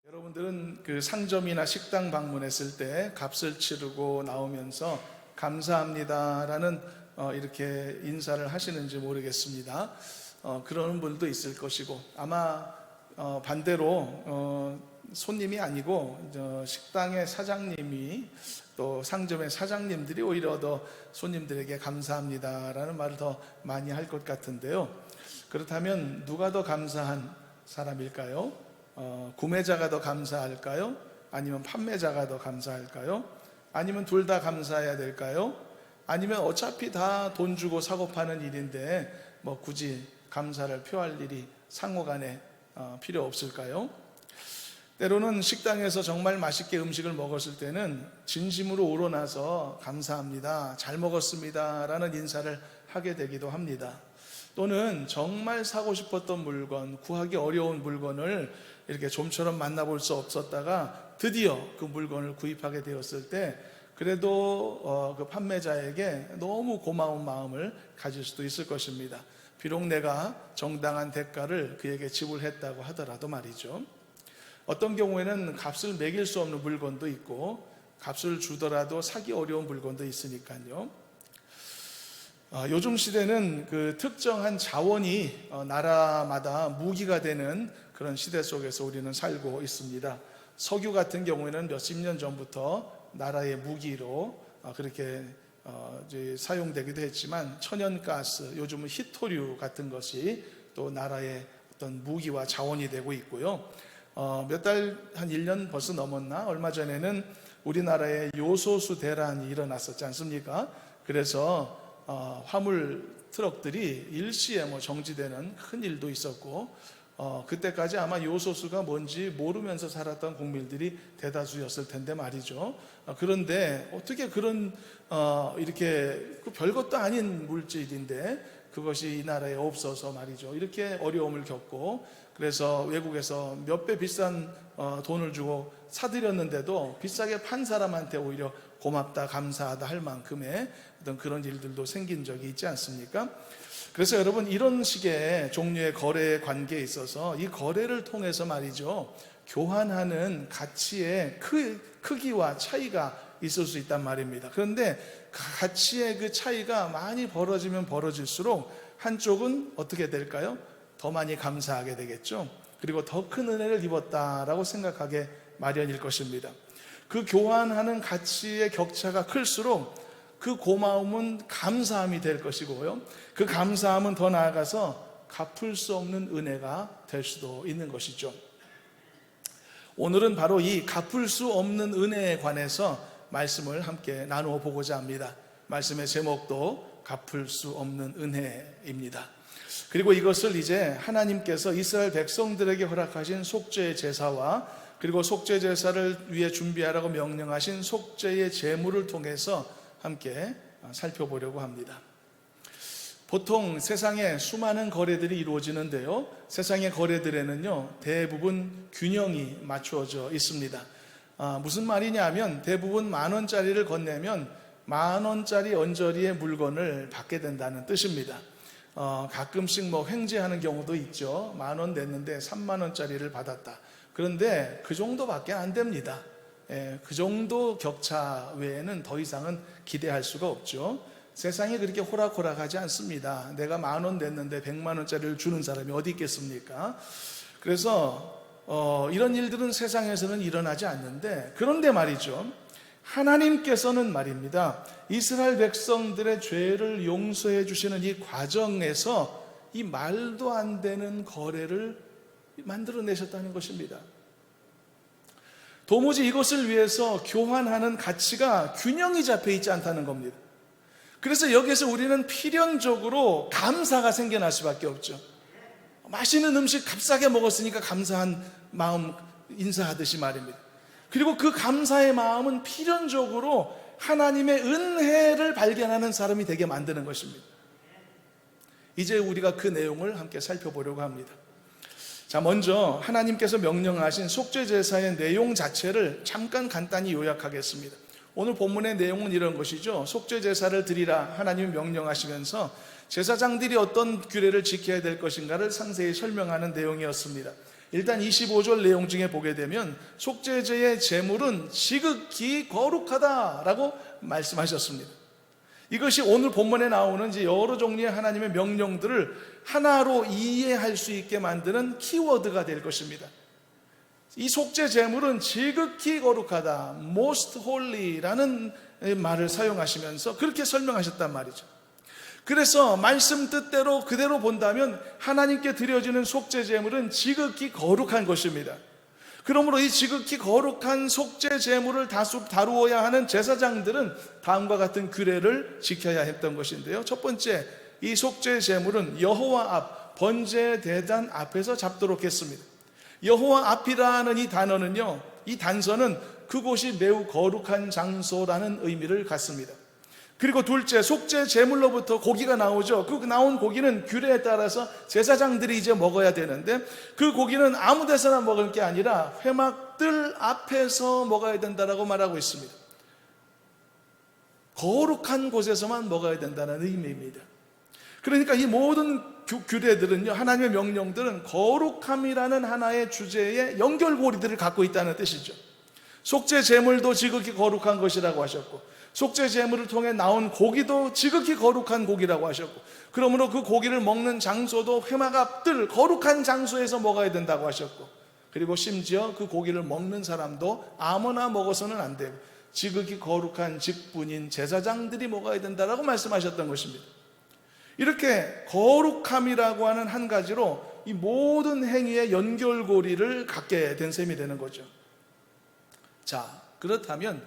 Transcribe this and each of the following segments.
여러분들은 그 상점이나 식당 방문했을 때 값을 치르고 나오면서 감사합니다라는 이렇게 인사를 하시는지 모르겠습니다. 그러는 분도 있을 것이고, 아마 반대로 손님이 아니고 식당의 사장님이, 또 상점의 사장님들이 오히려 더 손님들에게 감사합니다라는 말을 더 많이 할 것 같은데요. 그렇다면 누가 더 감사한 사람일까요? 구매자가 더 감사할까요? 아니면 판매자가 더 감사할까요? 아니면 둘 다 감사해야 될까요? 아니면 어차피 다 돈 주고 사고 파는 일인데 뭐 굳이 감사를 표할 일이 상호간에 필요 없을까요? 때로는 식당에서 정말 맛있게 음식을 먹었을 때는 진심으로 우러나서 감사합니다, 잘 먹었습니다 라는 인사를 하게 되기도 합니다. 또는 정말 사고 싶었던 물건, 구하기 어려운 물건을 이렇게 좀처럼 만나볼 수 없었다가 드디어 그 물건을 구입하게 되었을 때 그래도 그 판매자에게 너무 고마운 마음을 가질 수도 있을 것입니다. 비록 내가 정당한 대가를 그에게 지불했다고 하더라도 말이죠. 어떤 경우에는 값을 매길 수 없는 물건도 있고, 값을 주더라도 사기 어려운 물건도 있으니까요. 요즘 시대는 그 특정한 자원이 나라마다 무기가 되는 그런 시대 속에서 우리는 살고 있습니다. 석유 같은 경우에는 몇십 년 전부터 나라의 무기로 그렇게 사용되기도 했지만, 천연가스, 요즘은 히토류 같은 것이 또 나라의 어떤 무기와 자원이 되고 있고요. 몇 달, 한 1년 벌써 넘었나? 얼마 전에는 우리나라에 요소수 대란이 일어났었지 않습니까? 그래서 화물 트럭들이 일시에 정지되는 큰 일도 있었고, 그때까지 아마 요소수가 뭔지 모르면서 살았던 국민들이 대다수였을 텐데 말이죠. 그런데 어떻게 그런 이렇게 별것도 아닌 물질인데 그것이 이 나라에 없어서 말이죠, 이렇게 어려움을 겪고, 그래서 외국에서 몇 배 비싼 돈을 주고 사들였는데도 비싸게 판 사람한테 오히려 고맙다, 감사하다 할 만큼의 어떤 그런 일들도 생긴 적이 있지 않습니까? 그래서 여러분, 이런 식의 종류의 거래 관계에 있어서 이 거래를 통해서 말이죠, 교환하는 가치의 크기와 차이가 있을 수 있단 말입니다. 그런데 가치의 그 차이가 많이 벌어지면 벌어질수록 한쪽은 어떻게 될까요? 더 많이 감사하게 되겠죠. 그리고 더 큰 은혜를 입었다라고 생각하게 마련일 것입니다. 그 교환하는 가치의 격차가 클수록 그 고마움은 감사함이 될 것이고요, 그 감사함은 더 나아가서 갚을 수 없는 은혜가 될 수도 있는 것이죠. 오늘은 바로 이 갚을 수 없는 은혜에 관해서 말씀을 함께 나누어 보고자 합니다. 말씀의 제목도 갚을 수 없는 은혜입니다. 그리고 이것을 이제 하나님께서 이스라엘 백성들에게 허락하신 속죄의 제사와, 그리고 속죄 제사를 위해 준비하라고 명령하신 속죄의 제물을 통해서 함께 살펴보려고 합니다. 보통 세상에 수많은 거래들이 이루어지는데요, 세상의 거래들에는요 대부분 균형이 맞추어져 있습니다. 무슨 말이냐면, 대부분 10,000원짜리를 건네면 10,000원짜리 언저리의 물건을 받게 된다는 뜻입니다. 가끔씩 횡재하는 경우도 있죠. 10,000원 냈는데 30,000원짜리를 받았다. 그런데 그 정도밖에 안 됩니다. 그 정도 격차 외에는 더 이상은 기대할 수가 없죠. 세상이 그렇게 호락호락하지 않습니다. 내가 10,000원 냈는데 100만원짜리를 주는 사람이 어디 있겠습니까? 그래서 이런 일들은 세상에서는 일어나지 않는데, 그런데 말이죠, 하나님께서는 말입니다, 이스라엘 백성들의 죄를 용서해 주시는 이 과정에서 이 말도 안 되는 거래를 만들어내셨다는 것입니다. 도무지 이것을 위해서 교환하는 가치가 균형이 잡혀 있지 않다는 겁니다. 그래서 여기에서 우리는 필연적으로 감사가 생겨날 수밖에 없죠. 맛있는 음식 값싸게 먹었으니까 감사한 마음 인사하듯이 말입니다. 그리고 그 감사의 마음은 필연적으로 하나님의 은혜를 발견하는 사람이 되게 만드는 것입니다. 이제 우리가 그 내용을 함께 살펴보려고 합니다. 자, 먼저 하나님께서 명령하신 속죄제사의 내용 자체를 잠깐 간단히 요약하겠습니다. 오늘 본문의 내용은 이런 것이죠. 속죄 제사를 드리라 하나님이 명령하시면서 제사장들이 어떤 규례를 지켜야 될 것인가를 상세히 설명하는 내용이었습니다. 일단 25절 내용 중에 보게 되면 속죄제의 제물은 지극히 거룩하다라고 말씀하셨습니다. 이것이 오늘 본문에 나오는 이제 여러 종류의 하나님의 명령들을 하나로 이해할 수 있게 만드는 키워드가 될 것입니다. 이 속죄 제물은 지극히 거룩하다, most holy라는 말을 사용하시면서 그렇게 설명하셨단 말이죠. 그래서 말씀 뜻대로 그대로 본다면 하나님께 드려지는 속죄 제물은 지극히 거룩한 것입니다. 그러므로 이 지극히 거룩한 속죄 제물을 다루어야 하는 제사장들은 다음과 같은 규례를 지켜야 했던 것인데요. 첫 번째, 이 속죄 제물은 여호와 앞, 번제 대단 앞에서 잡도록 했습니다. 여호와 앞이라는 이 단어는요, 이 단서는 그곳이 매우 거룩한 장소라는 의미를 갖습니다. 그리고 둘째, 속죄 제물로부터 고기가 나오죠. 그 나온 고기는 규례에 따라서 제사장들이 이제 먹어야 되는데 그 고기는 아무 데서나 먹을 게 아니라 회막들 앞에서 먹어야 된다라고 말하고 있습니다. 거룩한 곳에서만 먹어야 된다는 의미입니다. 그러니까 이 모든 규례들은요, 하나님의 명령들은 거룩함이라는 하나의 주제의 연결고리들을 갖고 있다는 뜻이죠. 속죄 제물도 지극히 거룩한 것이라고 하셨고, 속죄 제물을 통해 나온 고기도 지극히 거룩한 고기라고 하셨고, 그러므로 그 고기를 먹는 장소도 회막 앞들 거룩한 장소에서 먹어야 된다고 하셨고, 그리고 심지어 그 고기를 먹는 사람도 아무나 먹어서는 안 되고 지극히 거룩한 직분인 제사장들이 먹어야 된다라고 말씀하셨던 것입니다. 이렇게 거룩함이라고 하는 한 가지로 이 모든 행위의 연결고리를 갖게 된 셈이 되는 거죠. 자, 그렇다면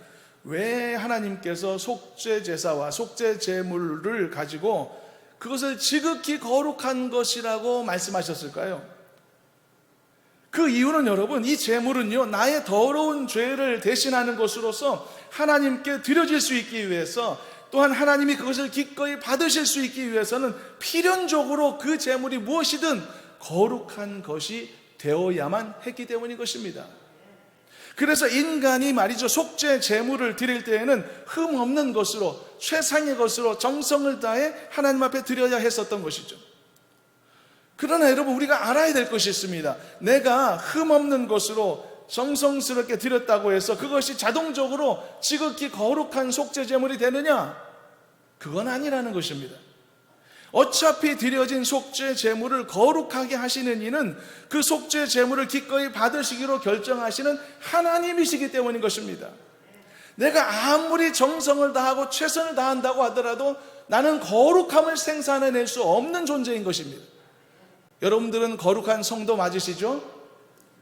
왜 하나님께서 속죄 제사와 속죄 제물을 가지고 그것을 지극히 거룩한 것이라고 말씀하셨을까요? 그 이유는 여러분, 이 제물은요, 나의 더러운 죄를 대신하는 것으로서 하나님께 드려질 수 있기 위해서, 또한 하나님이 그것을 기꺼이 받으실 수 있기 위해서는 필연적으로 그 제물이 무엇이든 거룩한 것이 되어야만 했기 때문인 것입니다. 그래서 인간이 말이죠, 속죄 제물을 드릴 때에는 흠 없는 것으로, 최상의 것으로 정성을 다해 하나님 앞에 드려야 했었던 것이죠. 그러나 여러분, 우리가 알아야 될 것이 있습니다. 내가 흠 없는 것으로 정성스럽게 드렸다고 해서 그것이 자동적으로 지극히 거룩한 속죄 제물이 되느냐? 그건 아니라는 것입니다. 어차피 드려진 속죄 제물을 거룩하게 하시는 이는 그 속죄 제물을 기꺼이 받으시기로 결정하시는 하나님이시기 때문인 것입니다. 내가 아무리 정성을 다하고 최선을 다한다고 하더라도 나는 거룩함을 생산해낼 수 없는 존재인 것입니다. 여러분들은 거룩한 성도 맞으시죠?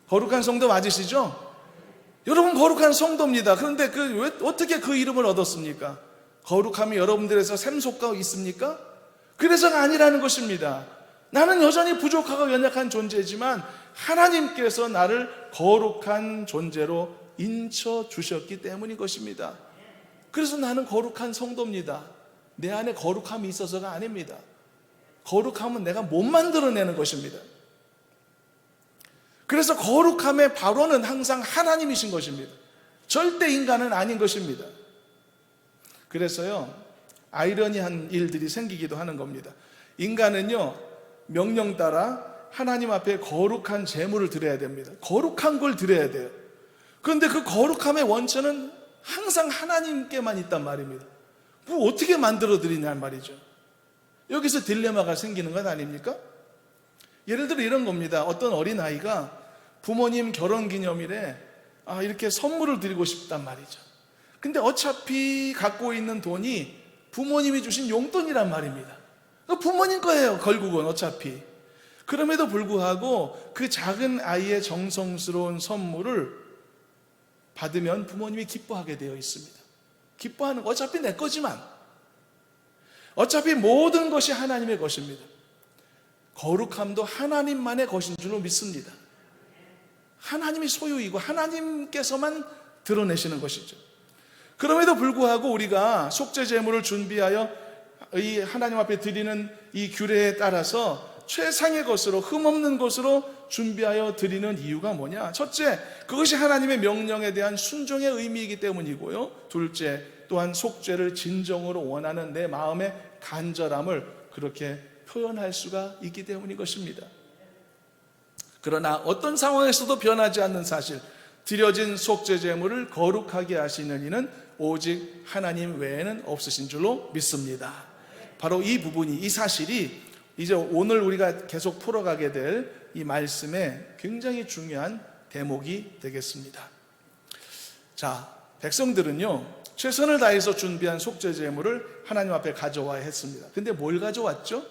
거룩한 성도 맞으시죠? 여러분 거룩한 성도입니다. 그런데 어떻게 그 이름을 얻었습니까? 거룩함이 여러분들에서 샘솟고 있습니까? 그래서가 아니라는 것입니다. 나는 여전히 부족하고 연약한 존재지만 하나님께서 나를 거룩한 존재로 인쳐주셨기 때문인 것입니다. 그래서 나는 거룩한 성도입니다. 내 안에 거룩함이 있어서가 아닙니다. 거룩함은 내가 못 만들어내는 것입니다. 그래서 거룩함의 발원은 항상 하나님이신 것입니다. 절대 인간은 아닌 것입니다. 그래서요, 아이러니한 일들이 생기기도 하는 겁니다. 인간은요, 명령 따라 하나님 앞에 거룩한 제물을 드려야 됩니다. 거룩한 걸 드려야 돼요. 그런데 그 거룩함의 원천은 항상 하나님께만 있단 말입니다. 뭐 어떻게 만들어 드리냐는 말이죠. 여기서 딜레마가 생기는 건 아닙니까? 예를 들어 이런 겁니다. 어떤 어린아이가 부모님 결혼기념일에 이렇게 선물을 드리고 싶단 말이죠. 근데 어차피 갖고 있는 돈이 부모님이 주신 용돈이란 말입니다. 부모님 거예요, 결국은 어차피. 그럼에도 불구하고 그 작은 아이의 정성스러운 선물을 받으면 부모님이 기뻐하게 되어 있습니다. 기뻐하는 거 어차피 내 거지만, 어차피 모든 것이 하나님의 것입니다. 거룩함도 하나님만의 것인 줄로 믿습니다. 하나님이 소유이고 하나님께서만 드러내시는 것이죠. 그럼에도 불구하고 우리가 속죄 제물을 준비하여 이 하나님 앞에 드리는 이 규례에 따라서 최상의 것으로, 흠없는 것으로 준비하여 드리는 이유가 뭐냐? 첫째, 그것이 하나님의 명령에 대한 순종의 의미이기 때문이고요. 둘째, 또한 속죄를 진정으로 원하는 내 마음의 간절함을 그렇게 표현할 수가 있기 때문인 것입니다. 그러나 어떤 상황에서도 변하지 않는 사실, 드려진 속죄 제물을 거룩하게 하시는 이는 오직 하나님 외에는 없으신 줄로 믿습니다. 바로 이 부분이, 이 사실이 이제 오늘 우리가 계속 풀어가게 될 이 말씀의 굉장히 중요한 대목이 되겠습니다. 자, 백성들은요, 최선을 다해서 준비한 속죄 제물을 하나님 앞에 가져와야 했습니다. 근데 뭘 가져왔죠?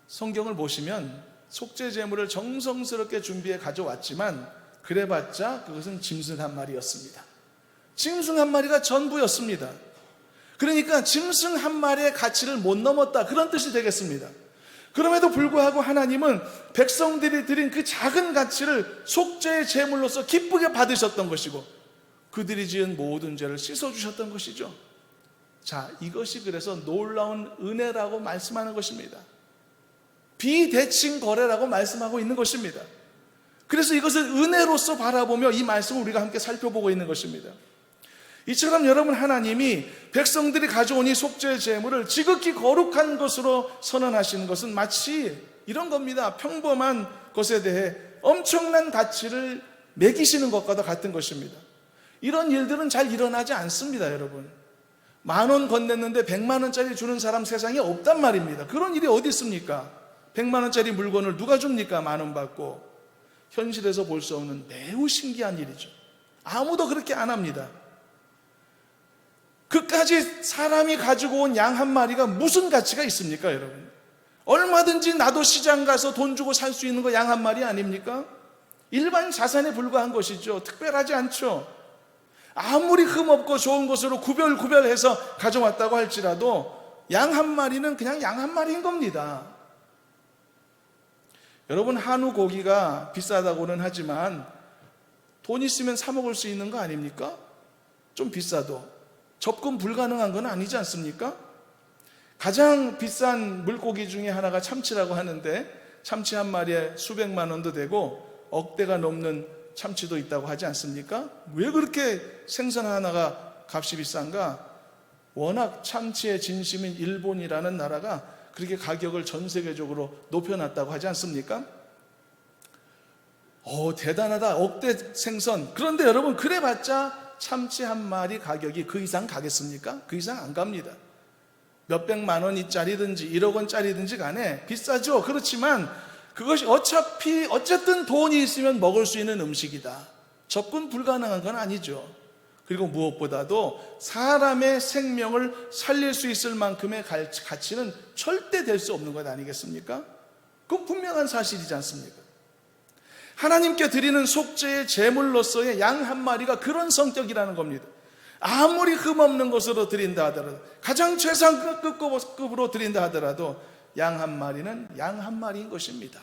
성경을 보시면 속죄 제물을 정성스럽게 준비해 가져왔지만 그래봤자 그것은 짐승 한 마리였습니다. 짐승 한 마리가 전부였습니다. 그러니까 짐승 한 마리의 가치를 못 넘었다, 그런 뜻이 되겠습니다. 그럼에도 불구하고 하나님은 백성들이 드린 그 작은 가치를 속죄의 제물로서 기쁘게 받으셨던 것이고 그들이 지은 모든 죄를 씻어주셨던 것이죠. 자, 이것이 그래서 놀라운 은혜라고 말씀하는 것입니다. 비대칭 거래라고 말씀하고 있는 것입니다. 그래서 이것을 은혜로서 바라보며 이 말씀을 우리가 함께 살펴보고 있는 것입니다. 이처럼 여러분, 하나님이 백성들이 가져온 이 속죄의 제물을 지극히 거룩한 것으로 선언하시는 것은 마치 이런 겁니다. 평범한 것에 대해 엄청난 가치를 매기시는 것과도 같은 것입니다. 이런 일들은 잘 일어나지 않습니다, 여러분. 10,000원 건넸는데 100만 원짜리 주는 사람 세상에 없단 말입니다. 그런 일이 어디 있습니까? 100만 원짜리 물건을 누가 줍니까? 10,000원 받고. 현실에서 볼 수 없는 매우 신기한 일이죠. 아무도 그렇게 안 합니다. 그까지 사람이 가지고 온 양 한 마리가 무슨 가치가 있습니까, 여러분? 얼마든지 나도 시장 가서 돈 주고 살 수 있는 거 양 한 마리 아닙니까? 일반 자산에 불과한 것이죠. 특별하지 않죠. 아무리 흠없고 좋은 것으로 구별해서 가져왔다고 할지라도 양 한 마리는 그냥 양 한 마리인 겁니다. 여러분, 한우 고기가 비싸다고는 하지만 돈 있으면 사 먹을 수 있는 거 아닙니까? 좀 비싸도 접근 불가능한 건 아니지 않습니까? 가장 비싼 물고기 중에 하나가 참치라고 하는데 참치 한 마리에 수백만 원도 되고 억대가 넘는 참치도 있다고 하지 않습니까? 왜 그렇게 생선 하나가 값이 비싼가? 워낙 참치의 진심인 일본이라는 나라가 그렇게 가격을 전 세계적으로 높여놨다고 하지 않습니까? 대단하다, 억대 생선. 그런데 여러분, 그래봤자 참치 한 마리 가격이 그 이상 가겠습니까? 그 이상 안 갑니다. 몇백만 원짜리든지 1억 원짜리든지 간에 비싸죠. 그렇지만 그것이 어쨌든 돈이 있으면 먹을 수 있는 음식이다. 접근 불가능한 건 아니죠. 그리고 무엇보다도 사람의 생명을 살릴 수 있을 만큼의 가치는 절대 될 수 없는 것 아니겠습니까? 그건 분명한 사실이지 않습니까? 하나님께 드리는 속죄의 제물로서의 양 한 마리가 그런 성격이라는 겁니다. 아무리 흠없는 것으로 드린다 하더라도, 가장 최상급으로 드린다 하더라도 양 한 마리는 양 한 마리인 것입니다.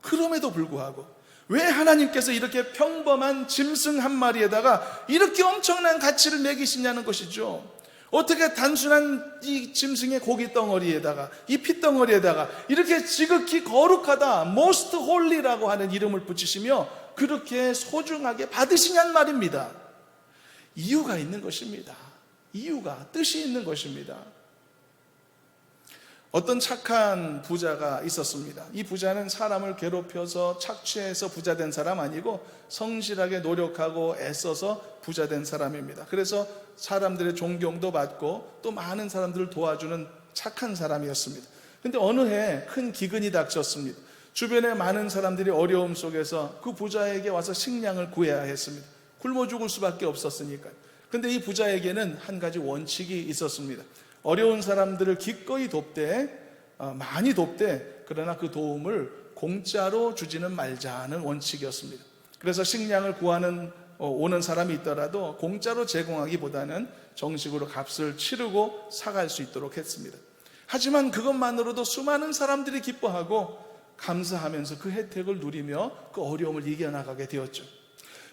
그럼에도 불구하고 왜 하나님께서 이렇게 평범한 짐승 한 마리에다가 이렇게 엄청난 가치를 매기시냐는 것이죠. 어떻게 단순한 이 짐승의 고기 덩어리에다가, 이 피 덩어리에다가 이렇게 지극히 거룩하다, most holy라고 하는 이름을 붙이시며 그렇게 소중하게 받으시냔 말입니다. 이유가 있는 것입니다. 이유가, 뜻이 있는 것입니다. 어떤 착한 부자가 있었습니다. 이 부자는 사람을 괴롭혀서 착취해서 부자된 사람 아니고 성실하게 노력하고 애써서 부자된 사람입니다. 그래서 사람들의 존경도 받고 또 많은 사람들을 도와주는 착한 사람이었습니다. 그런데 어느 해 큰 기근이 닥쳤습니다. 주변에 많은 사람들이 어려움 속에서 그 부자에게 와서 식량을 구해야 했습니다. 굶어 죽을 수밖에 없었으니까요. 그런데 이 부자에게는 한 가지 원칙이 있었습니다. 어려운 사람들을 기꺼이 돕되, 많이 돕되, 그러나 그 도움을 공짜로 주지는 말자는 원칙이었습니다. 그래서 식량을 구하는 오는 사람이 있더라도 공짜로 제공하기보다는 정식으로 값을 치르고 사갈 수 있도록 했습니다. 하지만 그것만으로도 수많은 사람들이 기뻐하고 감사하면서 그 혜택을 누리며 그 어려움을 이겨나가게 되었죠.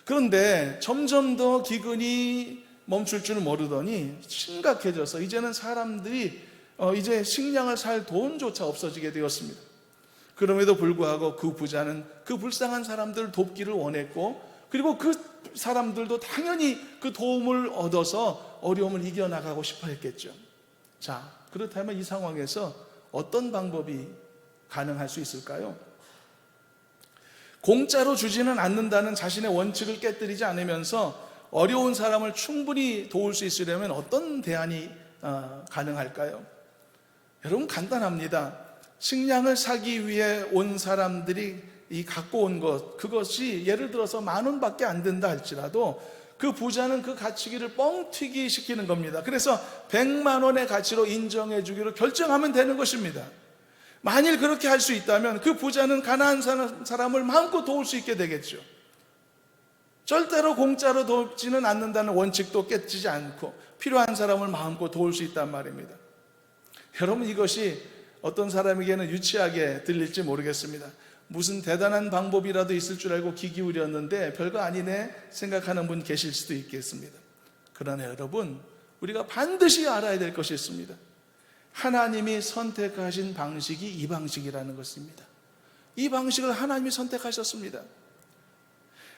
그런데 점점 더 기근이 멈출 줄 모르더니 심각해져서 이제는 사람들이 이제 식량을 살 돈조차 없어지게 되었습니다. 그럼에도 불구하고 그 부자는 그 불쌍한 사람들을 돕기를 원했고, 그리고 그 사람들도 당연히 그 도움을 얻어서 어려움을 이겨나가고 싶어 했겠죠. 자, 그렇다면 이 상황에서 어떤 방법이 가능할 수 있을까요? 공짜로 주지는 않는다는 자신의 원칙을 깨뜨리지 않으면서 어려운 사람을 충분히 도울 수 있으려면 어떤 대안이 가능할까요? 여러분, 간단합니다. 식량을 사기 위해 온 사람들이 갖고 온 것, 그것이 예를 들어서 10,000원밖에 안 된다 할지라도 그 부자는 그 가치기를 뻥튀기 시키는 겁니다. 그래서 100만 원의 가치로 인정해 주기로 결정하면 되는 것입니다. 만일 그렇게 할 수 있다면 그 부자는 가난한 사람을 마음껏 도울 수 있게 되겠죠. 절대로 공짜로 돕지는 않는다는 원칙도 깨지지 않고 필요한 사람을 마음껏 도울 수 있단 말입니다. 여러분, 이것이 어떤 사람에게는 유치하게 들릴지 모르겠습니다. 무슨 대단한 방법이라도 있을 줄 알고 귀 기울였는데 별거 아니네 생각하는 분 계실 수도 있겠습니다. 그러나 여러분, 우리가 반드시 알아야 될 것이 있습니다. 하나님이 선택하신 방식이 이 방식이라는 것입니다. 이 방식을 하나님이 선택하셨습니다.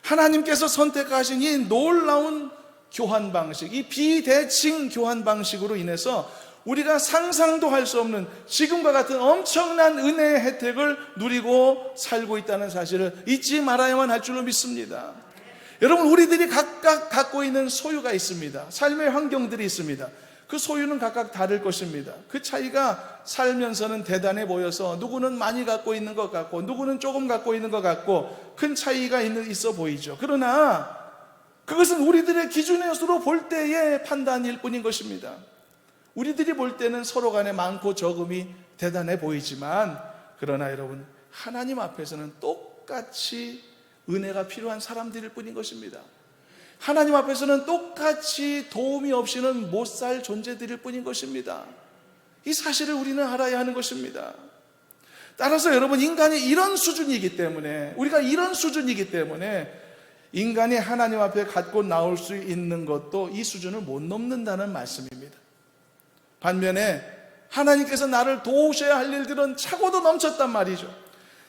하나님께서 선택하신 이 놀라운 교환 방식, 이 비대칭 교환 방식으로 인해서 우리가 상상도 할 수 없는 지금과 같은 엄청난 은혜의 혜택을 누리고 살고 있다는 사실을 잊지 말아야만 할 줄로 믿습니다. 여러분, 우리들이 각각 갖고 있는 소유가 있습니다. 삶의 환경들이 있습니다. 그 소유는 각각 다를 것입니다. 그 차이가 살면서는 대단해 보여서 누구는 많이 갖고 있는 것 같고 누구는 조금 갖고 있는 것 같고 큰 차이가 있어 보이죠. 그러나 그것은 우리들의 기준으로 볼 때의 판단일 뿐인 것입니다. 우리들이 볼 때는 서로 간에 많고 적음이 대단해 보이지만, 그러나 여러분, 하나님 앞에서는 똑같이 은혜가 필요한 사람들일 뿐인 것입니다. 하나님 앞에서는 똑같이 도움이 없이는 못 살 존재들일 뿐인 것입니다. 이 사실을 우리는 알아야 하는 것입니다. 따라서 여러분, 인간이 이런 수준이기 때문에, 우리가 이런 수준이기 때문에 인간이 하나님 앞에 갖고 나올 수 있는 것도 이 수준을 못 넘는다는 말씀입니다. 반면에 하나님께서 나를 도우셔야 할 일들은 차고도 넘쳤단 말이죠.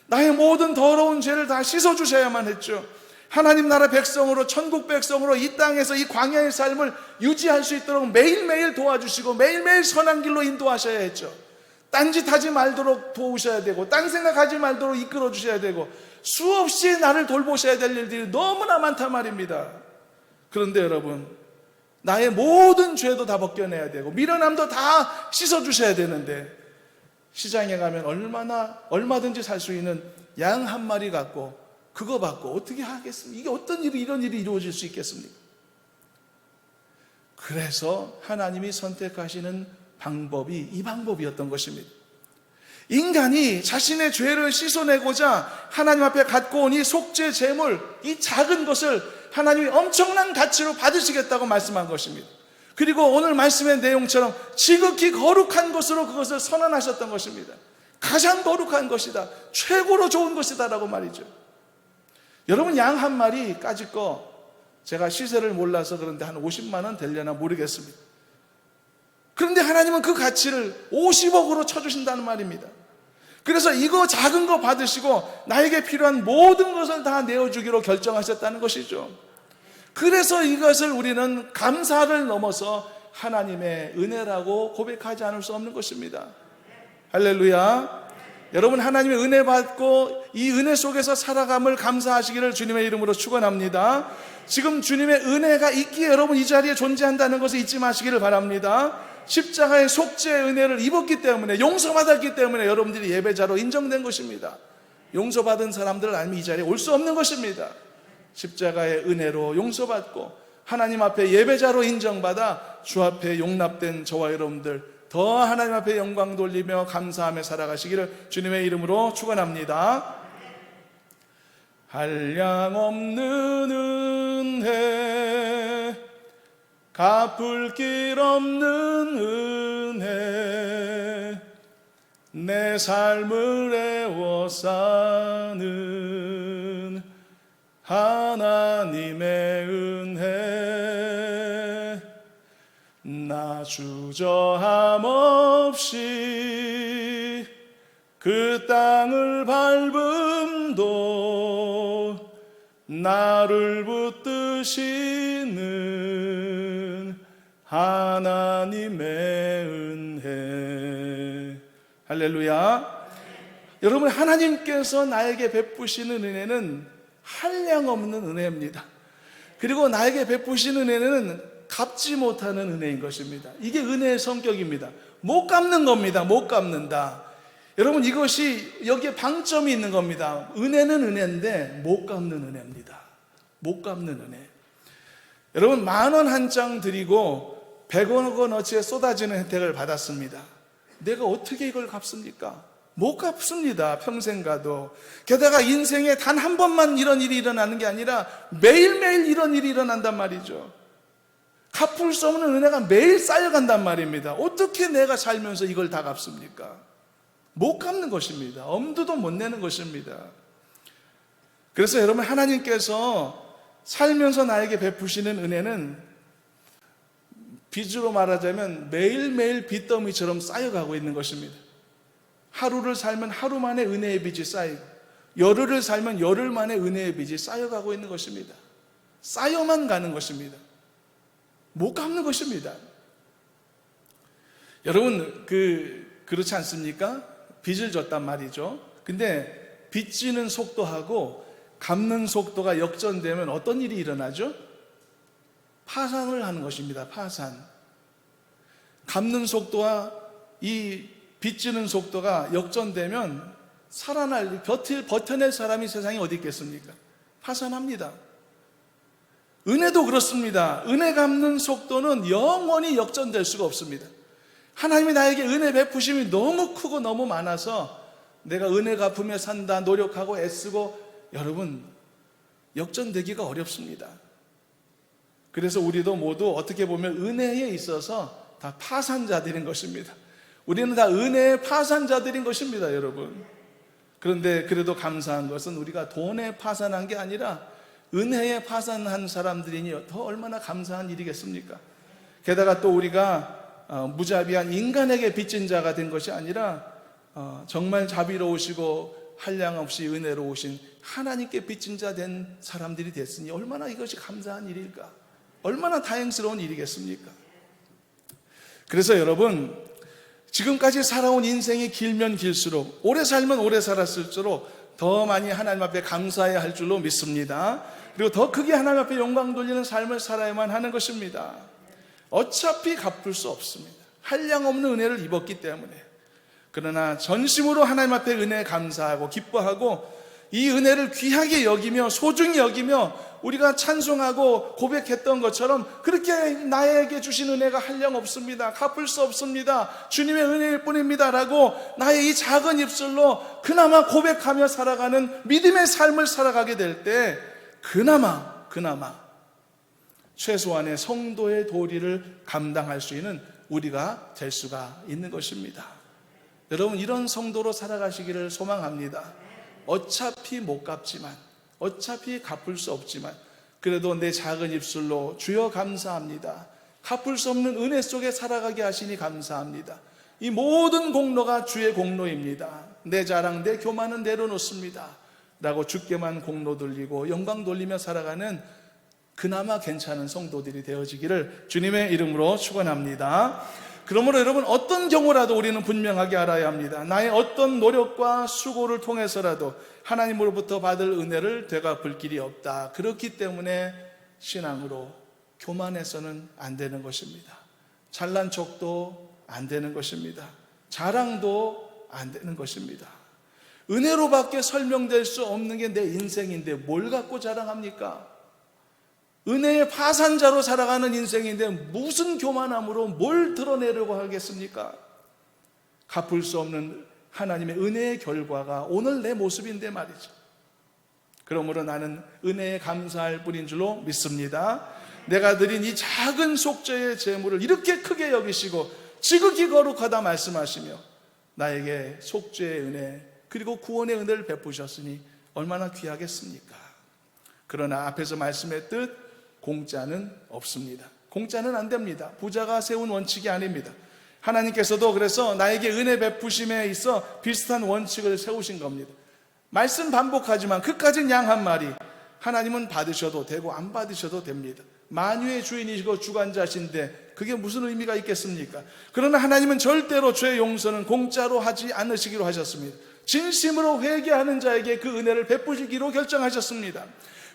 나의 모든 더러운 죄를 다 씻어주셔야만 했죠. 하나님 나라 백성으로, 천국 백성으로 이 땅에서 이 광야의 삶을 유지할 수 있도록 매일매일 도와주시고 매일매일 선한 길로 인도하셔야 했죠. 딴짓하지 말도록 도우셔야 되고 딴 생각하지 말도록 이끌어 주셔야 되고 수없이 나를 돌보셔야 될 일들이 너무나 많단 말입니다. 그런데 여러분, 나의 모든 죄도 다 벗겨내야 되고 미련함도 다 씻어주셔야 되는데, 시장에 가면 얼마든지 살 수 있는 양 한 마리 갖고 그거 받고 어떻게 하겠습니까? 이게 어떤 일이, 이런 일이 이루어질 수 있겠습니까? 그래서 하나님이 선택하시는 방법이 이 방법이었던 것입니다. 인간이 자신의 죄를 씻어내고자 하나님 앞에 갖고 온 이 속죄 제물, 이 작은 것을 하나님이 엄청난 가치로 받으시겠다고 말씀한 것입니다. 그리고 오늘 말씀의 내용처럼 지극히 거룩한 것으로 그것을 선언하셨던 것입니다. 가장 거룩한 것이다, 최고로 좋은 것이다 라고 말이죠. 여러분, 양 한 마리 까짓 거 제가 시세를 몰라서 그런데 한 50만 원 되려나 모르겠습니다. 그런데 하나님은 그 가치를 50억으로 쳐주신다는 말입니다. 그래서 이거 작은 거 받으시고 나에게 필요한 모든 것을 다 내어주기로 결정하셨다는 것이죠. 그래서 이것을 우리는 감사를 넘어서 하나님의 은혜라고 고백하지 않을 수 없는 것입니다. 할렐루야. 여러분, 하나님의 은혜 받고 이 은혜 속에서 살아감을 감사하시기를 주님의 이름으로 축원합니다. 지금 주님의 은혜가 있기에 여러분 이 자리에 존재한다는 것을 잊지 마시기를 바랍니다. 십자가의 속죄의 은혜를 입었기 때문에, 용서받았기 때문에 여러분들이 예배자로 인정된 것입니다. 용서받은 사람들 아니면 이 자리에 올 수 없는 것입니다. 십자가의 은혜로 용서받고 하나님 앞에 예배자로 인정받아 주 앞에 용납된 저와 여러분들 더 하나님 앞에 영광 돌리며 감사하며 살아가시기를 주님의 이름으로 축원합니다. 한량없는 은혜, 갚을 길 없는 은혜, 내 삶을 애워싸는 하나님의 은혜, 나 주저함 없이 그 땅을 밟음도 나를 붙드시는 하나님의 은혜. 할렐루야. 여러분, 하나님께서 나에게 베푸시는 은혜는 한량없는 은혜입니다. 그리고 나에게 베푸시는 은혜는 갚지 못하는 은혜인 것입니다. 이게 은혜의 성격입니다. 못 갚는 겁니다. 못 갚는다. 여러분, 이것이 여기에 방점이 있는 겁니다. 은혜는 은혜인데 못 갚는 은혜입니다. 못 갚는 은혜. 여러분, 10,000원 한 장 드리고 100원어치의 쏟아지는 혜택을 받았습니다. 내가 어떻게 이걸 갚습니까? 못 갚습니다. 평생 가도. 게다가 인생에 단 한 번만 이런 일이 일어나는 게 아니라 매일매일 이런 일이 일어난단 말이죠. 갚을 수 없는 은혜가 매일 쌓여간단 말입니다. 어떻게 내가 살면서 이걸 다 갚습니까? 못 갚는 것입니다. 엄두도 못 내는 것입니다. 그래서 여러분, 하나님께서 살면서 나에게 베푸시는 은혜는 빚으로 말하자면 매일매일 빚더미처럼 쌓여가고 있는 것입니다. 하루를 살면 하루 만에 은혜의 빚이 쌓이고, 열흘을 살면 열흘 만에 은혜의 빚이 쌓여가고 있는 것입니다. 쌓여만 가는 것입니다. 못 갚는 것입니다. 여러분, 그렇지 않습니까? 빚을 졌단 말이죠. 근데 빚지는 속도하고 갚는 속도가 역전되면 어떤 일이 일어나죠? 파산을 하는 것입니다. 파산. 갚는 속도와 이 빚지는 속도가 역전되면 버텨낼 사람이 세상에 어디 있겠습니까? 파산합니다. 은혜도 그렇습니다. 은혜 갚는 속도는 영원히 역전될 수가 없습니다. 하나님이 나에게 은혜 베푸심이 너무 크고 너무 많아서 내가 은혜 갚으며 산다, 노력하고 애쓰고, 여러분, 역전되기가 어렵습니다. 그래서 우리도 모두 어떻게 보면 은혜에 있어서 다 파산자들인 것입니다. 우리는 다 은혜의 파산자들인 것입니다, 여러분. 그런데 그래도 감사한 것은 우리가 돈에 파산한 게 아니라 은혜에 파산한 사람들이니 더 얼마나 감사한 일이겠습니까? 게다가 또 우리가 무자비한 인간에게 빚진 자가 된 것이 아니라 정말 자비로우시고 한량없이 은혜로우신 하나님께 빚진 자 된 사람들이 됐으니 얼마나 이것이 감사한 일일까? 얼마나 다행스러운 일이겠습니까? 그래서 여러분, 지금까지 살아온 인생이 길면 길수록, 오래 살면 오래 살았을수록 더 많이 하나님 앞에 감사해야 할 줄로 믿습니다. 그리고 더 크게 하나님 앞에 영광 돌리는 삶을 살아야만 하는 것입니다. 어차피 갚을 수 없습니다. 한량없는 은혜를 입었기 때문에. 그러나 전심으로 하나님 앞에 은혜에 감사하고 기뻐하고 이 은혜를 귀하게 여기며 소중히 여기며 우리가 찬송하고 고백했던 것처럼 그렇게 나에게 주신 은혜가 한량없습니다, 갚을 수 없습니다, 주님의 은혜일 뿐입니다 라고 나의 이 작은 입술로 그나마 고백하며 살아가는 믿음의 삶을 살아가게 될 때 그나마 최소한의 성도의 도리를 감당할 수 있는 우리가 될 수가 있는 것입니다. 여러분, 이런 성도로 살아가시기를 소망합니다. 어차피 못 갚지만, 어차피 갚을 수 없지만 그래도 내 작은 입술로 주여 감사합니다, 갚을 수 없는 은혜 속에 살아가게 하시니 감사합니다, 이 모든 공로가 주의 공로입니다, 내 자랑 내 교만은 내려놓습니다 라고 주께만 공로 돌리고 영광 돌리며 살아가는 그나마 괜찮은 성도들이 되어지기를 주님의 이름으로 축원합니다. 그러므로 여러분, 어떤 경우라도 우리는 분명하게 알아야 합니다. 나의 어떤 노력과 수고를 통해서라도 하나님으로부터 받을 은혜를 되갚을 길이 없다. 그렇기 때문에 신앙으로 교만해서는 안 되는 것입니다. 잘난 척도 안 되는 것입니다. 자랑도 안 되는 것입니다. 은혜로밖에 설명될 수 없는 게 내 인생인데 뭘 갖고 자랑합니까? 은혜의 파산자로 살아가는 인생인데 무슨 교만함으로 뭘 드러내려고 하겠습니까? 갚을 수 없는 하나님의 은혜의 결과가 오늘 내 모습인데 말이죠. 그러므로 나는 은혜에 감사할 뿐인 줄로 믿습니다. 내가 드린 이 작은 속죄의 제물을 이렇게 크게 여기시고 지극히 거룩하다 말씀하시며 나에게 속죄의 은혜 그리고 구원의 은혜를 베푸셨으니 얼마나 귀하겠습니까? 그러나 앞에서 말씀했듯 공짜는 없습니다. 공짜는 안 됩니다. 부자가 세운 원칙이 아닙니다. 하나님께서도 그래서 나에게 은혜 베푸심에 있어 비슷한 원칙을 세우신 겁니다. 말씀 반복하지만 그까진 양 한 마리, 하나님은 받으셔도 되고 안 받으셔도 됩니다. 만유의 주인이시고 주관자신데 그게 무슨 의미가 있겠습니까? 그러나 하나님은 절대로 죄 용서는 공짜로 하지 않으시기로 하셨습니다. 진심으로 회개하는 자에게 그 은혜를 베푸시기로 결정하셨습니다.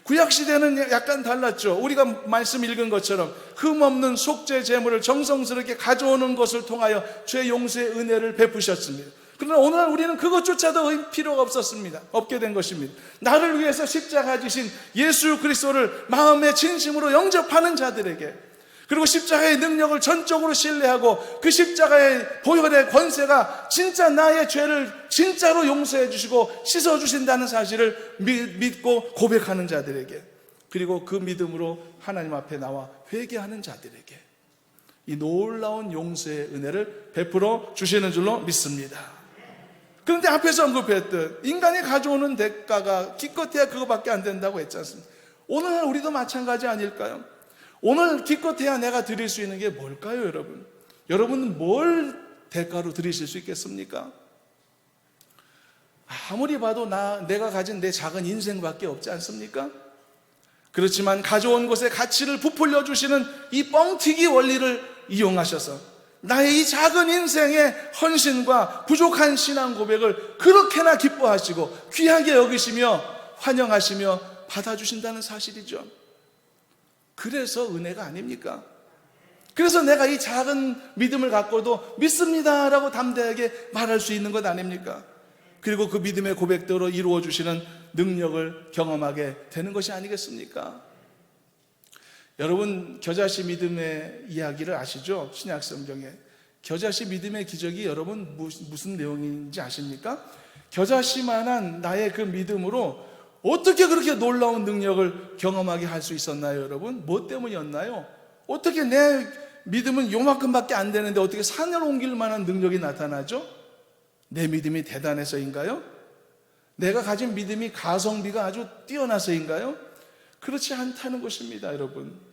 구약시대는 약간 달랐죠. 우리가 말씀 읽은 것처럼 흠없는 속죄 제물을 정성스럽게 가져오는 것을 통하여 죄 용서의 은혜를 베푸셨습니다. 그러나 오늘날 우리는 그것조차도 필요가 없게 된 것입니다. 나를 위해서 십자가 지신 예수 그리스도를 마음의 진심으로 영접하는 자들에게, 그리고 십자가의 능력을 전적으로 신뢰하고 그 십자가의 보혈의 권세가 진짜 나의 죄를 진짜로 용서해 주시고 씻어 주신다는 사실을 믿고 고백하는 자들에게, 그리고 그 믿음으로 하나님 앞에 나와 회개하는 자들에게 이 놀라운 용서의 은혜를 베풀어 주시는 줄로 믿습니다. 그런데 앞에서 언급했듯 인간이 가져오는 대가가 기껏해야 그거밖에 안 된다고 했지 않습니까? 오늘날 우리도 마찬가지 아닐까요? 오늘 기껏해야 내가 드릴 수 있는 게 뭘까요, 여러분? 여러분은 뭘 대가로 드리실 수 있겠습니까? 아무리 봐도 내가 가진 내 작은 인생밖에 없지 않습니까? 그렇지만 가져온 것에 가치를 부풀려 주시는 이 뻥튀기 원리를 이용하셔서 나의 이 작은 인생의 헌신과 부족한 신앙 고백을 그렇게나 기뻐하시고 귀하게 여기시며 환영하시며 받아주신다는 사실이죠. 그래서 은혜가 아닙니까? 그래서 내가 이 작은 믿음을 갖고도 믿습니다라고 담대하게 말할 수 있는 것 아닙니까? 그리고 그 믿음의 고백대로 이루어주시는 능력을 경험하게 되는 것이 아니겠습니까? 여러분, 겨자씨 믿음의 이야기를 아시죠? 신약 성경에 겨자씨 믿음의 기적이 여러분 무슨 내용인지 아십니까? 겨자씨만한 나의 그 믿음으로 어떻게 그렇게 놀라운 능력을 경험하게 할 수 있었나요, 여러분? 뭐 때문이었나요? 어떻게 내 믿음은 요만큼밖에 안 되는데 어떻게 산을 옮길 만한 능력이 나타나죠? 내 믿음이 대단해서인가요? 내가 가진 믿음이 가성비가 아주 뛰어나서인가요? 그렇지 않다는 것입니다, 여러분.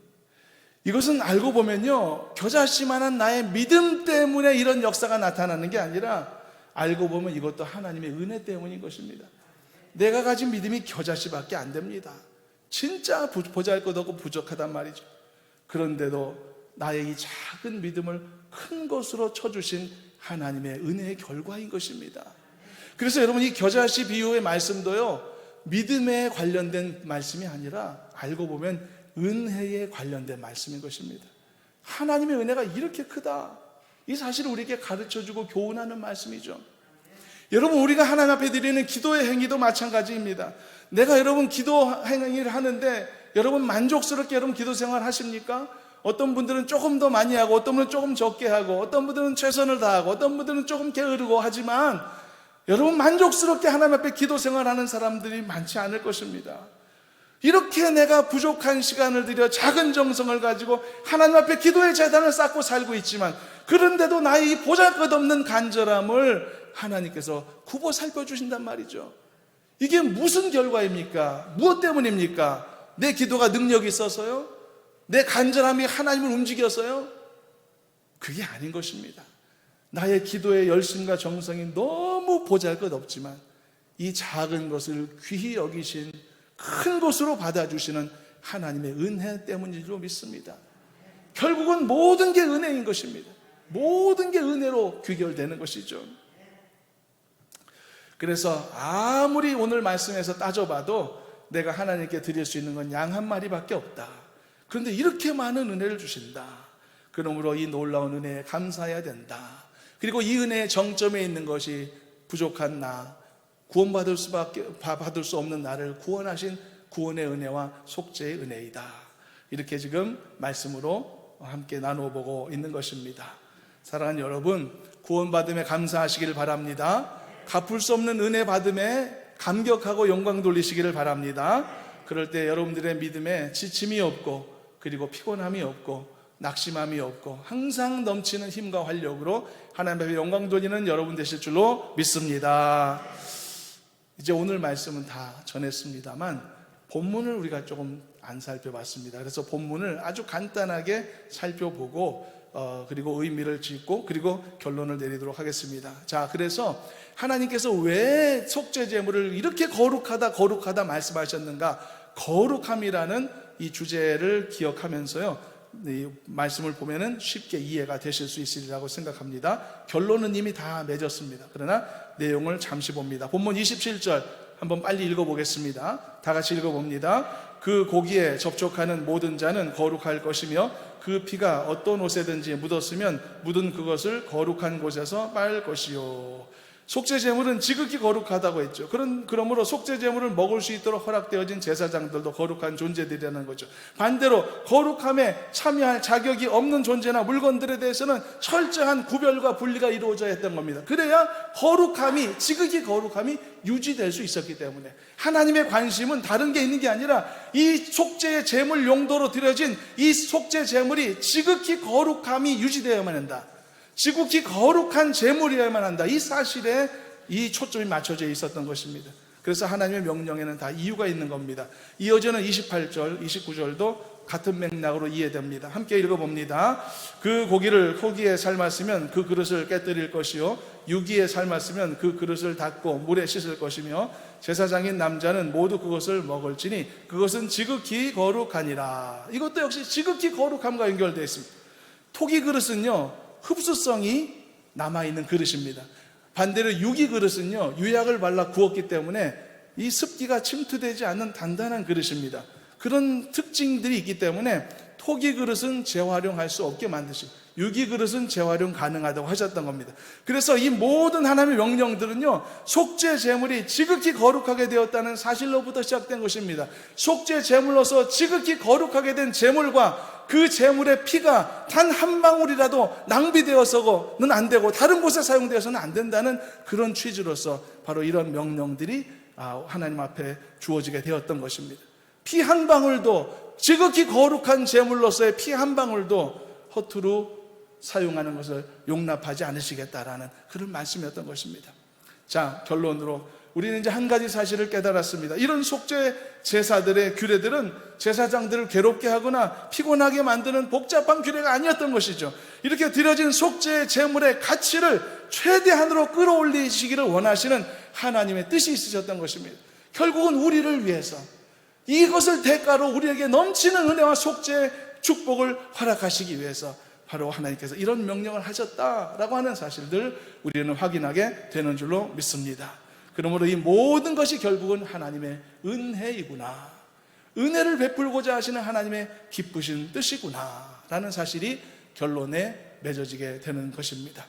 이것은 알고 보면요, 겨자씨만한 나의 믿음 때문에 이런 역사가 나타나는 게 아니라 알고 보면 이것도 하나님의 은혜 때문인 것입니다. 내가 가진 믿음이 겨자씨밖에 안 됩니다. 진짜 보잘것없고 부족하단 말이죠. 그런데도 나의 이 작은 믿음을 큰 것으로 쳐주신 하나님의 은혜의 결과인 것입니다. 그래서 여러분, 이 겨자씨 비유의 말씀도요, 믿음에 관련된 말씀이 아니라 알고 보면 은혜에 관련된 말씀인 것입니다. 하나님의 은혜가 이렇게 크다, 이 사실을 우리에게 가르쳐주고 교훈하는 말씀이죠. 여러분, 우리가 하나님 앞에 드리는 기도의 행위도 마찬가지입니다. 내가 여러분 기도 행위를 하는데 여러분 만족스럽게 여러분 기도 생활 하십니까? 어떤 분들은 조금 더 많이 하고, 어떤 분들은 조금 적게 하고, 어떤 분들은 최선을 다하고, 어떤 분들은 조금 게으르고 하지만 여러분 만족스럽게 하나님 앞에 기도 생활하는 사람들이 많지 않을 것입니다. 이렇게 내가 부족한 시간을 들여 작은 정성을 가지고 하나님 앞에 기도의 재단을 쌓고 살고 있지만, 그런데도 나의 이 보잘것없는 간절함을 하나님께서 굽어 살펴주신단 말이죠. 이게 무슨 결과입니까? 무엇 때문입니까? 내 기도가 능력이 있어서요? 내 간절함이 하나님을 움직여서요? 그게 아닌 것입니다. 나의 기도의 열심과 정성이 너무 보잘것없지만 이 작은 것을 귀히 여기신 큰 것으로 받아주시는 하나님의 은혜 때문인 줄 믿습니다. 결국은 모든 게 은혜인 것입니다. 모든 게 은혜로 귀결되는 것이죠. 그래서 아무리 오늘 말씀에서 따져봐도 내가 하나님께 드릴 수 있는 건 양 한 마리밖에 없다. 그런데 이렇게 많은 은혜를 주신다. 그러므로 이 놀라운 은혜에 감사해야 된다. 그리고 이 은혜의 정점에 있는 것이 부족한 나, 구원받을 수 없는 나를 구원하신 구원의 은혜와 속죄의 은혜이다. 이렇게 지금 말씀으로 함께 나눠보고 있는 것입니다. 사랑하는 여러분, 구원받음에 감사하시기를 바랍니다. 갚을 수 없는 은혜 받음에 감격하고 영광 돌리시기를 바랍니다. 그럴 때 여러분들의 믿음에 지침이 없고, 그리고 피곤함이 없고, 낙심함이 없고, 항상 넘치는 힘과 활력으로 하나님 앞에 영광 돌리는 여러분 되실 줄로 믿습니다. 이제 오늘 말씀은 다 전했습니다만 본문을 우리가 조금 안 살펴봤습니다. 그래서 본문을 아주 간단하게 살펴보고 그리고 의미를 짓고 그리고 결론을 내리도록 하겠습니다. 자, 그래서 하나님께서 왜 속죄제물을 이렇게 거룩하다 말씀하셨는가? 거룩함이라는 이 주제를 기억하면서요, 이 말씀을 보면은 쉽게 이해가 되실 수 있으리라고 생각합니다. 결론은 이미 다 맺었습니다. 그러나 내용을 잠시 봅니다. 본문 27절 한번 빨리 읽어보겠습니다. 다 같이 읽어봅니다. 그 고기에 접촉하는 모든 자는 거룩할 것이며 그 피가 어떤 옷에든지 묻었으면 묻은 그것을 거룩한 곳에서 빨 것이요. 속죄제물은 지극히 거룩하다고 했죠. 그러므로 속죄제물을 먹을 수 있도록 허락되어진 제사장들도 거룩한 존재들이라는 거죠. 반대로 거룩함에 참여할 자격이 없는 존재나 물건들에 대해서는 철저한 구별과 분리가 이루어져야 했던 겁니다. 그래야 지극히 거룩함이 유지될 수 있었기 때문에 하나님의 관심은 다른 게 있는 게 아니라 이 속죄의 제물 용도로 드려진 이 속죄제물이 지극히 거룩함이 유지되어야만 한다. 지극히 거룩한 제물이어야만 한다. 이 사실에 이 초점이 맞춰져 있었던 것입니다. 그래서 하나님의 명령에는 다 이유가 있는 겁니다. 이어지는 28절, 29절도 같은 맥락으로 이해됩니다. 함께 읽어봅니다. 그 고기를 호기에 삶았으면 그 그릇을 깨뜨릴 것이요 유기에 삶았으면 그 그릇을 닦고 물에 씻을 것이며 제사장인 남자는 모두 그것을 먹을지니 그것은 지극히 거룩하니라. 이것도 역시 지극히 거룩함과 연결되어 있습니다. 토기 그릇은요, 흡수성이 남아있는 그릇입니다. 반대로 유기 그릇은요, 유약을 발라 구웠기 때문에 이 습기가 침투되지 않는 단단한 그릇입니다. 그런 특징들이 있기 때문에 토기 그릇은 재활용할 수 없게 만드시고 유기 그릇은 재활용 가능하다고 하셨던 겁니다. 그래서 이 모든 하나님의 명령들은요, 속죄 제물이 지극히 거룩하게 되었다는 사실로부터 시작된 것입니다. 속죄 제물로서 지극히 거룩하게 된 제물과 그 제물의 피가 단 한 방울이라도 낭비되어서는 안 되고 다른 곳에 사용되어서는 안 된다는 그런 취지로서 바로 이런 명령들이 하나님 앞에 주어지게 되었던 것입니다. 피 한 방울도, 지극히 거룩한 제물로서의 피 한 방울도 허투루 사용하는 것을 용납하지 않으시겠다라는 그런 말씀이었던 것입니다. 자, 결론으로 우리는 이제 한 가지 사실을 깨달았습니다. 이런 속죄 제사들의 규례들은 제사장들을 괴롭게 하거나 피곤하게 만드는 복잡한 규례가 아니었던 것이죠. 이렇게 드려진 속죄 제물의 가치를 최대한으로 끌어올리시기를 원하시는 하나님의 뜻이 있으셨던 것입니다. 결국은 우리를 위해서 이것을 대가로 우리에게 넘치는 은혜와 속죄의 축복을 허락하시기 위해서 바로 하나님께서 이런 명령을 하셨다라고 하는 사실들 우리는 확인하게 되는 줄로 믿습니다. 그러므로 이 모든 것이 결국은 하나님의 은혜이구나, 은혜를 베풀고자 하시는 하나님의 기쁘신 뜻이구나 라는 사실이 결론에 맺어지게 되는 것입니다.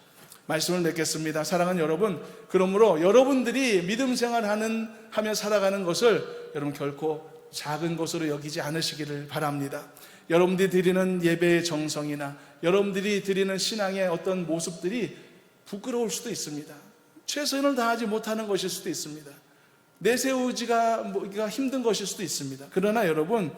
말씀을 맺겠습니다. 사랑하는 여러분, 그러므로 여러분들이 믿음 생활하며 살아가는 것을 여러분 결코 작은 것으로 여기지 않으시기를 바랍니다. 여러분들이 드리는 예배의 정성이나 여러분들이 드리는 신앙의 어떤 모습들이 부끄러울 수도 있습니다. 최선을 다하지 못하는 것일 수도 있습니다. 내세우기가 힘든 것일 수도 있습니다. 그러나 여러분,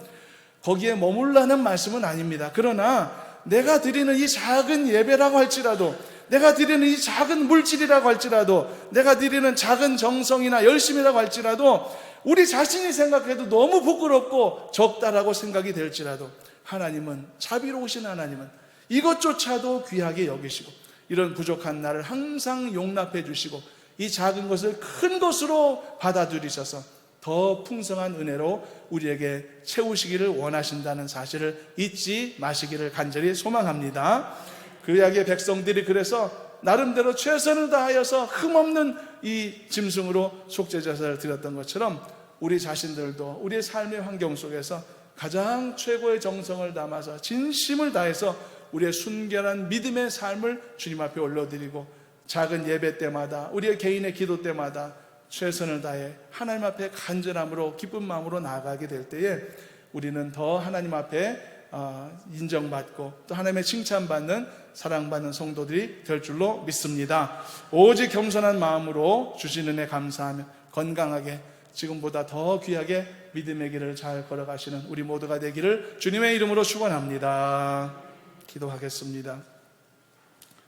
거기에 머물라는 말씀은 아닙니다. 그러나 내가 드리는 이 작은 예배라고 할지라도, 내가 드리는 이 작은 물질이라고 할지라도, 내가 드리는 작은 정성이나 열심이라고 할지라도 우리 자신이 생각해도 너무 부끄럽고 적다라고 생각이 될지라도 하나님은, 자비로우신 하나님은 이것조차도 귀하게 여기시고 이런 부족한 나를 항상 용납해 주시고 이 작은 것을 큰 것으로 받아들이셔서 더 풍성한 은혜로 우리에게 채우시기를 원하신다는 사실을 잊지 마시기를 간절히 소망합니다. 구약의 백성들이 그래서 나름대로 최선을 다하여서 흠없는 이 짐승으로 속죄제사를 드렸던 것처럼 우리 자신들도 우리의 삶의 환경 속에서 가장 최고의 정성을 담아서 진심을 다해서 우리의 순결한 믿음의 삶을 주님 앞에 올려드리고 작은 예배 때마다 우리의 개인의 기도 때마다 최선을 다해 하나님 앞에 간절함으로 기쁜 마음으로 나아가게 될 때에 우리는 더 하나님 앞에 인정받고 또 하나님의 칭찬받는 사랑받는 성도들이 될 줄로 믿습니다. 오직 겸손한 마음으로 주신 은혜 감사하며 건강하게 지금보다 더 귀하게 믿음의 길을 잘 걸어가시는 우리 모두가 되기를 주님의 이름으로 축원합니다. 기도하겠습니다.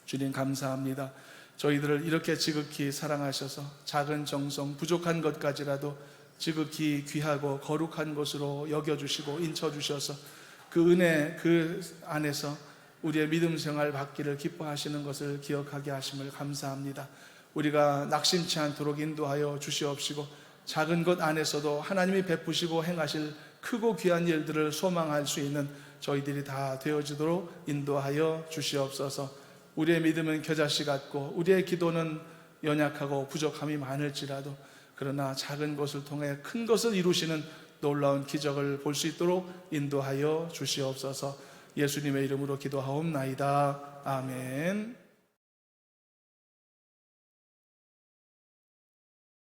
주님 감사합니다. 저희들을 이렇게 지극히 사랑하셔서 작은 정성, 부족한 것까지라도 지극히 귀하고 거룩한 것으로 여겨주시고 인쳐주셔서 그 은혜 그 안에서 우리의 믿음 생활 받기를 기뻐하시는 것을 기억하게 하심을 감사합니다. 우리가 낙심치 않도록 인도하여 주시옵시고, 작은 것 안에서도 하나님이 베푸시고 행하실 크고 귀한 일들을 소망할 수 있는 저희들이 다 되어지도록 인도하여 주시옵소서. 우리의 믿음은 겨자씨 같고 우리의 기도는 연약하고 부족함이 많을지라도, 그러나 작은 것을 통해 큰 것을 이루시는 놀라운 기적을 볼 수 있도록 인도하여 주시옵소서. 예수님의 이름으로 기도하옵나이다. 아멘.